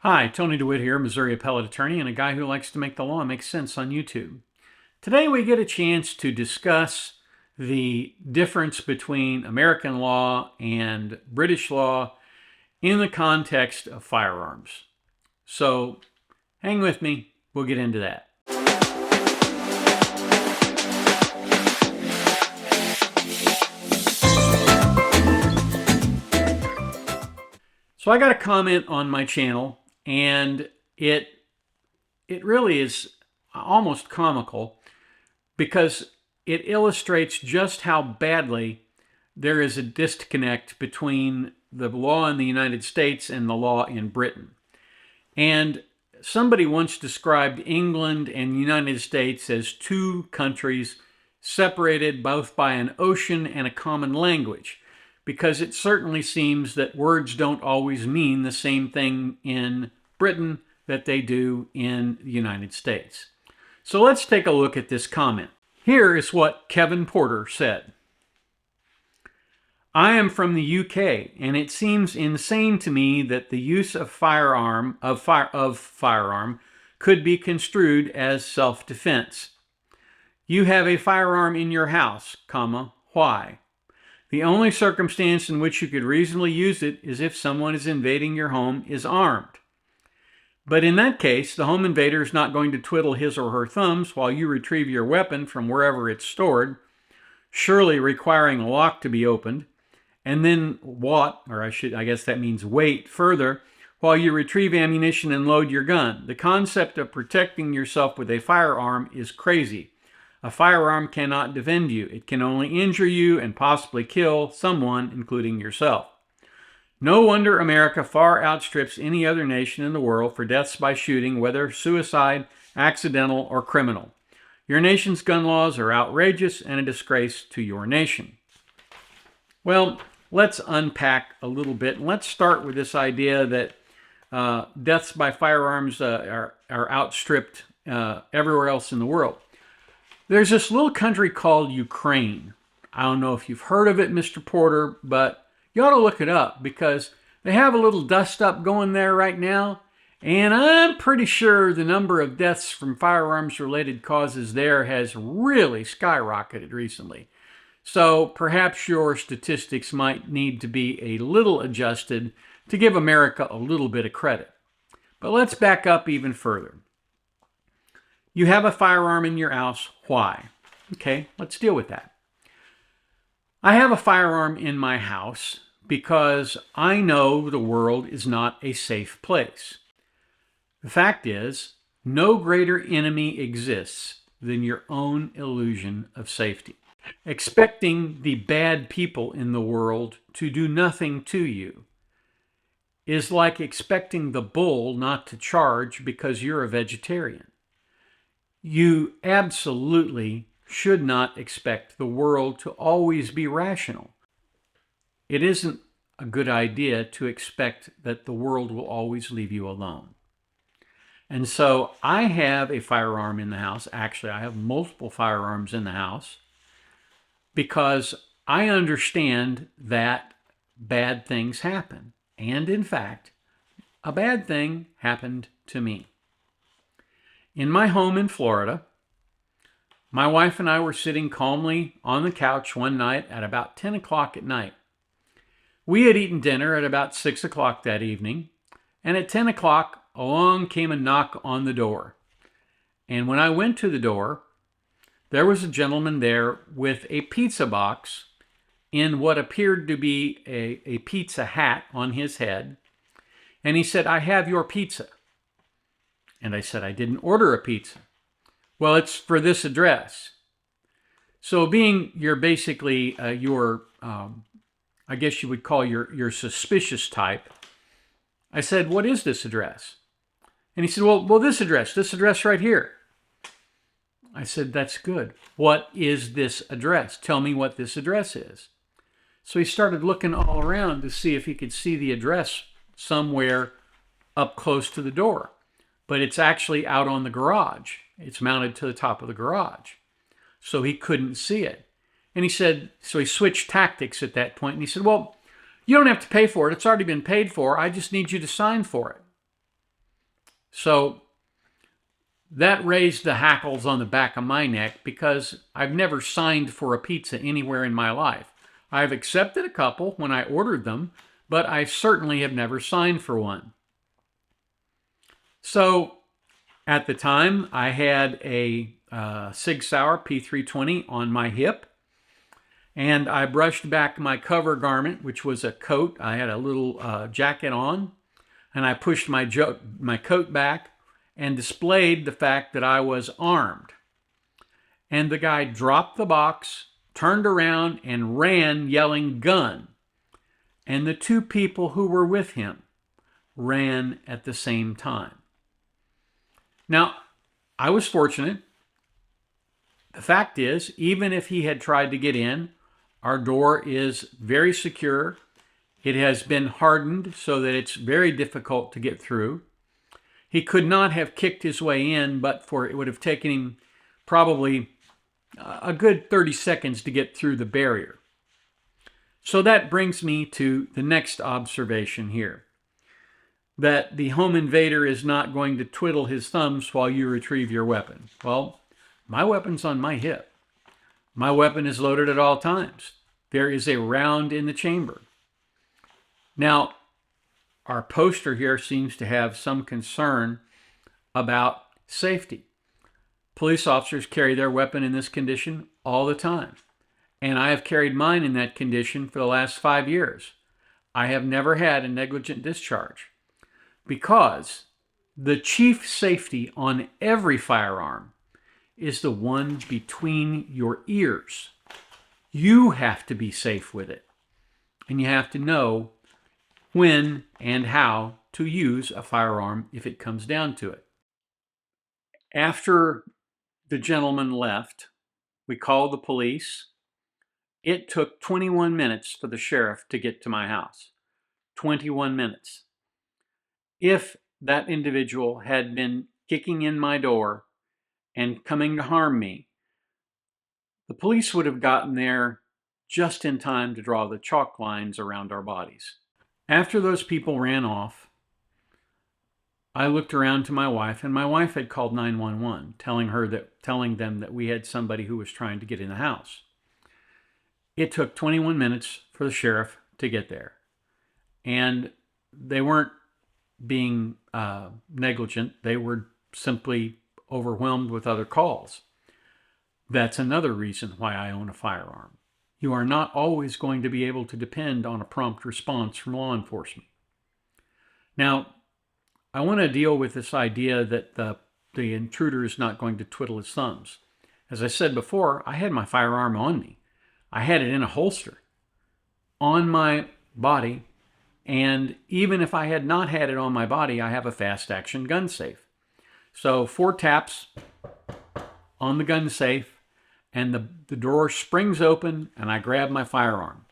Hi, Tony DeWitt here, Missouri appellate attorney and a guy who likes to make the law make sense on YouTube. Today we get a chance to discuss the difference between American law and British law in the context of firearms. So hang with me, we'll get into that. So I got a comment on my channel, and it really is almost comical because it illustrates just how badly there is a disconnect between the law in the United States and the law in Britain. And somebody once described England and the United States as two countries separated both by an ocean and a common language, because it certainly seems that words don't always mean the same thing in Britain that they do in the United States. So let's take a look at this comment. Here is what Kevin Porter said. I am from the UK, and it seems insane to me that the use of firearm could be construed as self-defense. You have a firearm in your house, why? The only circumstance in which you could reasonably use it is if someone is invading your home is armed. But in that case, the home invader is not going to twiddle his or her thumbs while you retrieve your weapon from wherever it's stored, surely requiring a lock to be opened, and then I guess that means wait further while you retrieve ammunition and load your gun. The concept of protecting yourself with a firearm is crazy. A firearm cannot defend you. It can only injure you and possibly kill someone, including yourself. No wonder America far outstrips any other nation in the world for deaths by shooting, whether suicide, accidental, or criminal. Your nation's gun laws are outrageous and a disgrace to your nation. Well, let's unpack a little bit, and let's start with this idea that deaths by firearms are outstripped everywhere else in the world. There's this little country called Ukraine. I don't know if you've heard of it, Mr. Porter, but you ought to look it up because they have a little dust-up going there right now, and I'm pretty sure the number of deaths from firearms-related causes there has really skyrocketed recently. So perhaps your statistics might need to be a little adjusted to give America a little bit of credit. But let's back up even further. You have a firearm in your house. Why? Okay, let's deal with that. I have a firearm in my house because I know the world is not a safe place. The fact is, no greater enemy exists than your own illusion of safety. Expecting the bad people in the world to do nothing to you is like expecting the bull not to charge because you're a vegetarian. You absolutely should not expect the world to always be rational. It isn't a good idea to expect that the world will always leave you alone. And so I have a firearm in the house. Actually, I have multiple firearms in the house because I understand that bad things happen. And in fact, a bad thing happened to me. In my home in Florida, my wife and I were sitting calmly on the couch one night at about 10 o'clock at night. We had eaten dinner at about 6 o'clock that evening, and at 10 o'clock, along came a knock on the door. And when I went to the door, there was a gentleman there with a pizza box in what appeared to be a pizza hat on his head, and he said, "I have your pizza." And I said, "I didn't order a pizza." "Well, it's for this address." So being you're basically I guess you would call your suspicious type, I said, "What is this address?" And he said, well, this address right here. I said, "That's good. What is this address? Tell me what this address is." So he started looking all around to see if he could see the address somewhere up close to the door. But it's actually out on the garage. It's mounted to the top of the garage. So he couldn't see it. And he said, so he switched tactics at that point, and he said, "Well, you don't have to pay for it. It's already been paid for. I just need you to sign for it." So that raised the hackles on the back of my neck because I've never signed for a pizza anywhere in my life. I've accepted a couple when I ordered them, but I certainly have never signed for one. So at the time, I had a Sig Sauer P320 on my hip, and I brushed back my cover garment, which was a coat. I had a little jacket on, and I pushed my coat back and displayed the fact that I was armed. And the guy dropped the box, turned around, and ran yelling "gun." And the two people who were with him ran at the same time. Now, I was fortunate. The fact is, even if he had tried to get in, our door is very secure. It has been hardened so that it's very difficult to get through. He could not have kicked his way in, but for it would have taken him probably a good 30 seconds to get through the barrier. So that brings me to the next observation here, that the home invader is not going to twiddle his thumbs while you retrieve your weapon. Well, my weapon's on my hip. My weapon is loaded at all times. There is a round in the chamber. Now, our poster here seems to have some concern about safety. Police officers carry their weapon in this condition all the time. And I have carried mine in that condition for the last 5 years. I have never had a negligent discharge because the chief safety on every firearm is the one between your ears. You have to be safe with it. And you have to know when and how to use a firearm if it comes down to it. After the gentleman left, we called the police. It took 21 minutes for the sheriff to get to my house. 21 minutes. If that individual had been kicking in my door and coming to harm me, the police would have gotten there just in time to draw the chalk lines around our bodies. After those people ran off, I looked around to my wife, and my wife had called 911, telling them that we had somebody who was trying to get in the house. It took 21 minutes for the sheriff to get there. And they weren't being negligent. They were simply overwhelmed with other calls. That's another reason why I own a firearm. You are not always going to be able to depend on a prompt response from law enforcement. Now, I want to deal with this idea that the intruder is not going to twiddle his thumbs. As I said before, I had my firearm on me. I had it in a holster on my body, and even if I had not had it on my body, I have a fast action gun safe. So 4 taps on the gun safe, and the door springs open, and I grab my firearm.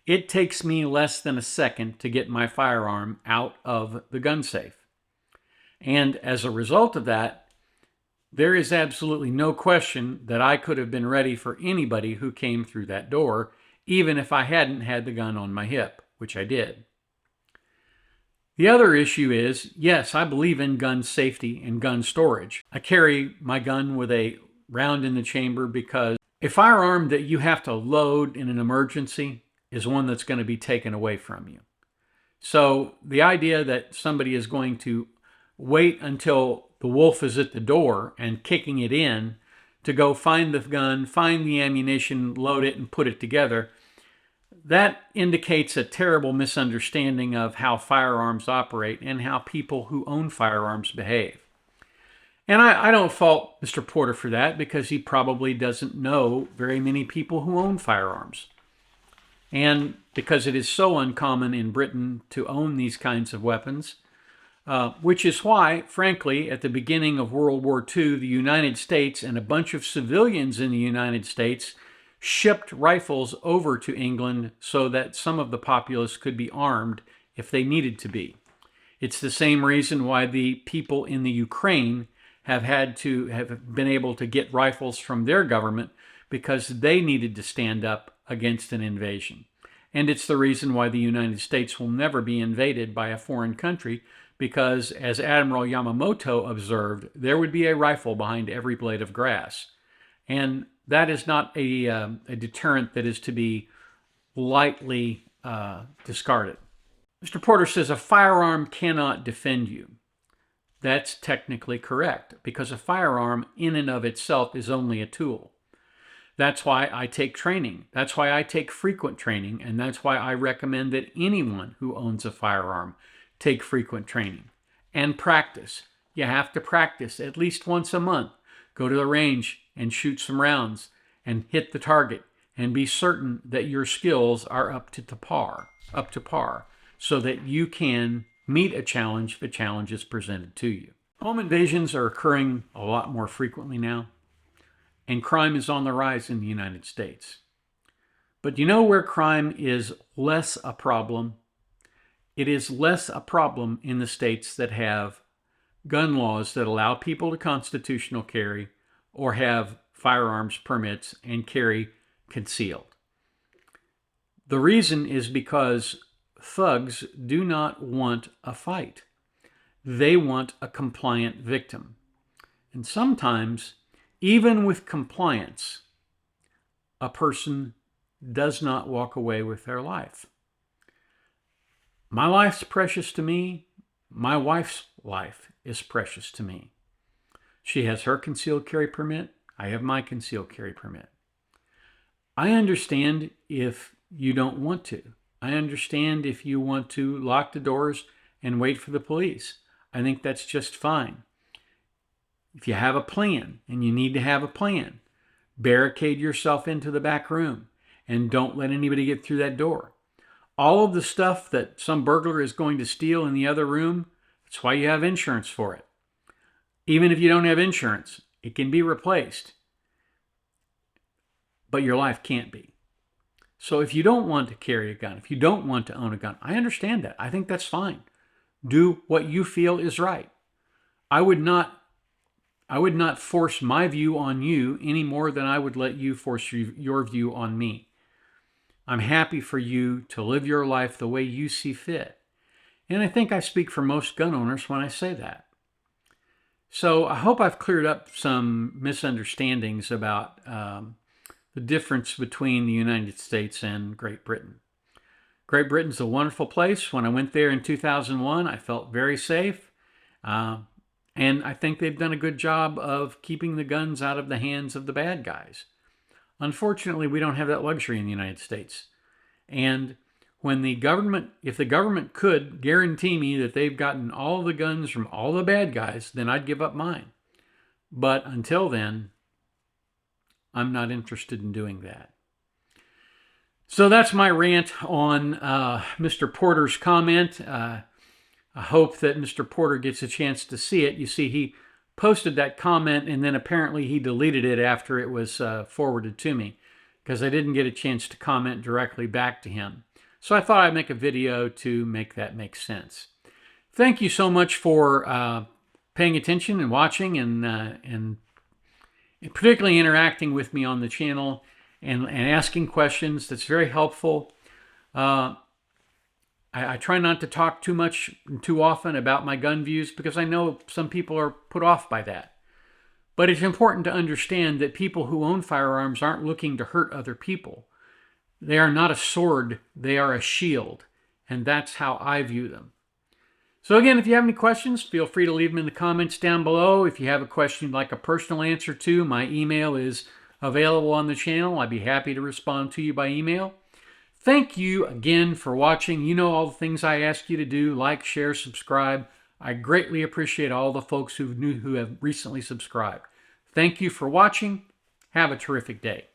It takes me less than a second to get my firearm out of the gun safe. And as a result of that, there is absolutely no question that I could have been ready for anybody who came through that door, even if I hadn't had the gun on my hip, which I did. The other issue is, yes, I believe in gun safety and gun storage. I carry my gun with a round in the chamber because a firearm that you have to load in an emergency is one that's going to be taken away from you. So the idea that somebody is going to wait until the wolf is at the door and kicking it in to go find the gun, find the ammunition, load it, and put it together, that indicates a terrible misunderstanding of how firearms operate and how people who own firearms behave. And I don't fault Mr. Porter for that, because he probably doesn't know very many people who own firearms. And because it is so uncommon in Britain to own these kinds of weapons, which is why, frankly, at the beginning of World War II, the United States and a bunch of civilians in the United States shipped rifles over to England so that some of the populace could be armed if they needed to be. It's the same reason why the people in the Ukraine have been able to get rifles from their government, because they needed to stand up against an invasion. And it's the reason why the United States will never be invaded by a foreign country, because, as Admiral Yamamoto observed, there would be a rifle behind every blade of grass. And that is not a deterrent that is to be lightly discarded. Mr. Porter says a firearm cannot defend you. That's technically correct, because a firearm in and of itself is only a tool. That's why I take training. That's why I take frequent training, and that's why I recommend that anyone who owns a firearm take frequent training and practice. You have to practice at least once a month. Go to the range and shoot some rounds and hit the target, and be certain that your skills are up to par, so that you can meet a challenge if a challenge is presented to you. Home invasions are occurring a lot more frequently now, and crime is on the rise in the United States. But you know where crime is less a problem? It is less a problem in the states that have gun laws that allow people to constitutional carry or have firearms permits and carry concealed. The reason is because thugs do not want a fight. They want a compliant victim. And sometimes, even with compliance, a person does not walk away with their life. My life's precious to me. My wife's life is precious to me. She has her concealed carry permit. I have my concealed carry permit. I understand if you don't want to. I understand if you want to lock the doors and wait for the police. I think that's just fine. If you have a plan, and you need to have a plan, barricade yourself into the back room and don't let anybody get through that door. All of the stuff that some burglar is going to steal in the other room, that's why you have insurance for it. Even if you don't have insurance, it can be replaced. But your life can't be. So if you don't want to carry a gun, if you don't want to own a gun, I understand that. I think that's fine. Do what you feel is right. I would not force my view on you any more than I would let you force your view on me. I'm happy for you to live your life the way you see fit. And I think I speak for most gun owners when I say that. So I hope I've cleared up some misunderstandings about the difference between the United States and Great Britain. Great Britain's a wonderful place. When I went there in 2001, I felt very safe. And I think they've done a good job of keeping the guns out of the hands of the bad guys. Unfortunately, we don't have that luxury in the United States. And when if the government could guarantee me that they've gotten all the guns from all the bad guys, then I'd give up mine. But until then, I'm not interested in doing that. So that's my rant on Mr. Porter's comment. I hope that Mr. Porter gets a chance to see it. You see, he posted that comment and then apparently he deleted it after it was forwarded to me, because I didn't get a chance to comment directly back to him. So I thought I'd make a video to make that make sense. Thank you so much for paying attention and watching and particularly interacting with me on the channel and asking questions. That's very helpful. I try not to talk too much and too often about my gun views, because I know some people are put off by that. But it's important to understand that people who own firearms aren't looking to hurt other people. They are not a sword, they are a shield. And that's how I view them. So again, if you have any questions, feel free to leave them in the comments down below. If you have a question you'd like a personal answer to, my email is available on the channel. I'd be happy to respond to you by email. Thank you again for watching. You know all the things I ask you to do: like, share, subscribe. I greatly appreciate all the folks who have recently subscribed. Thank you for watching. Have a terrific day.